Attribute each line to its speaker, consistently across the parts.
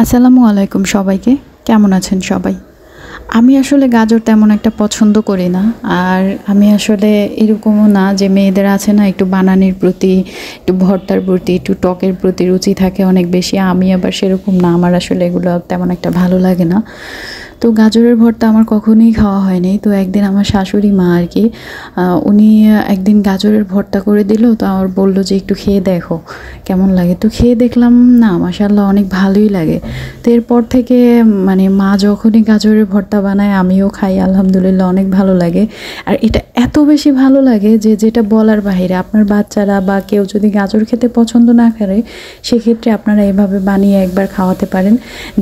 Speaker 1: আসসালামু আলাইকুম সবাইকে। কেমন আছেন সবাই? আমি আসলে গাজর তেমন একটা পছন্দ করি না। আর আমি আসলে এরকমও না যে মেয়েদের আছে না একটু বানানির প্রতি, একটু ভর্তার প্রতি, একটু টকের প্রতি রুচি থাকে অনেক বেশি। আমি আবার সেরকম না। আমার আসলে এগুলো তেমন একটা ভালো লাগে না। তো গাজরের ভর্তা আমার কখনোই খাওয়া হয়নি। তো একদিন আমার শাশুড়ি মা আর কি উনি একদিন গাজরের ভর্তা করে দিল। তো আমার বলল যে একটু খেয়ে দেখো কেমন লাগে। তো খেয়ে দেখলাম না মাশাআল্লাহ অনেক ভালোই লাগে। তো এরপর থেকে মানে মা যখনই গাজরের ভর্তা বানায় আমিও খাই, আলহামদুলিল্লাহ অনেক ভালো লাগে। আর এটা এত বেশি ভালো লাগে যে যেটা বলার বাহিরে। আপনার বাচ্চারা বা কেউ যদি গাজর খেতে পছন্দ না করে সেক্ষেত্রে আপনারা এভাবে বানিয়ে একবার খাওয়াতে পারেন,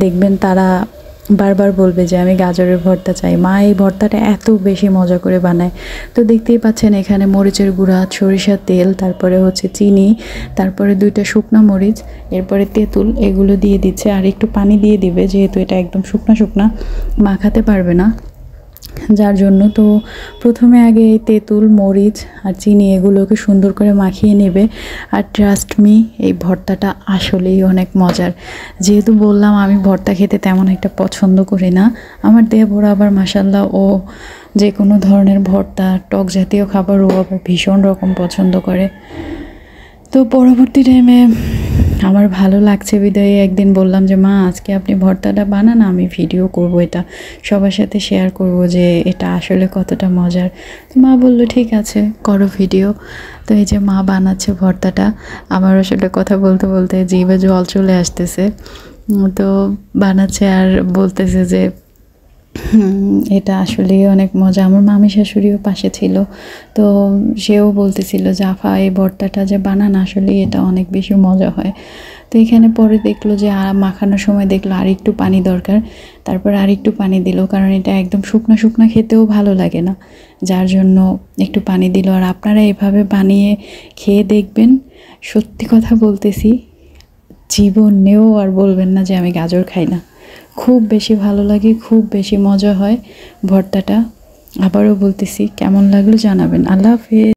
Speaker 1: দেখবেন তারা বারবার বলবে যে আমি গাজরের ভর্তা চাই। মা এই ভর্তাটা এত বেশি মজা করে বানায়। তো দেখতেই পাচ্ছেন এখানে মরিচের গুঁড়া, সরিষার তেল, তারপরে হচ্ছে চিনি, তারপরে 2টা শুকনো মরিচ, এরপরে তেঁতুল, এগুলো দিয়ে দিচ্ছে। আর একটু পানি দিয়ে দিবে যেহেতু এটা একদম শুকনা শুকনা মাখাতে পারবে না, যার জন্য। তো প্রথমে আগে এই তেঁতুল, মরিচ আর চিনি এগুলোকে সুন্দর করে মাখিয়ে নেবে। আর ট্রাস্ট মি, এই ভর্তাটা আসলেই অনেক মজার। যেহেতু বললাম আমি ভর্তা খেতে তেমন একটা পছন্দ করি না, আমার দেবর আবার মাশাআল্লাহ ও যে কোনো ধরনের ভর্তা, টক জাতীয় খাবার ও আবার ভীষণ রকম পছন্দ করে। তো পরবর্তী টাইমে আমার ভালো লাগছে বিদায় একদিন বললাম যে মা আজকে আপনি ভর্তাটা বানান, আমি ভিডিও করব, এটা সবার সাথে শেয়ার করব যে এটা আসলে কতটা মজার। তো মা বললো ঠিক আছে করো ভিডিও। তো এই যে মা বানাচ্ছে ভর্তাটা, আমার আসলে কথা বলতে বলতে জিভে জল চলে আসতেছে। তো বানাচ্ছে আর বলতেছে যে এটা আসলেই অনেক মজা। আমার মামি শাশুড়িও পাশে ছিল, তো সেও বলতেছিল যে আফা এই ভর্তাটা যে বানান আসলে এটা অনেক বেশি মজা হয়। তো এখানে পরে দেখলো যে মাখানোর সময় দেখলো আর একটু পানি দরকার, তারপর আর একটু পানি দিল, কারণ এটা একদম শুকনো শুকনো খেতেও ভালো লাগে না, যার জন্য একটু পানি দিল। আর আপনারা এভাবে বানিয়ে খেয়ে দেখবেন, সত্যি কথা বলতেছি জীবনেও আর বলবেন না যে আমি গাজর খাই না। খুব বেশি ভালো লাগে, খুব বেশি মজা হয় ভর্তাটা। আবারও বলতেছি কেমন লাগলো জানাবেন। আল্লাহ হাফেজ।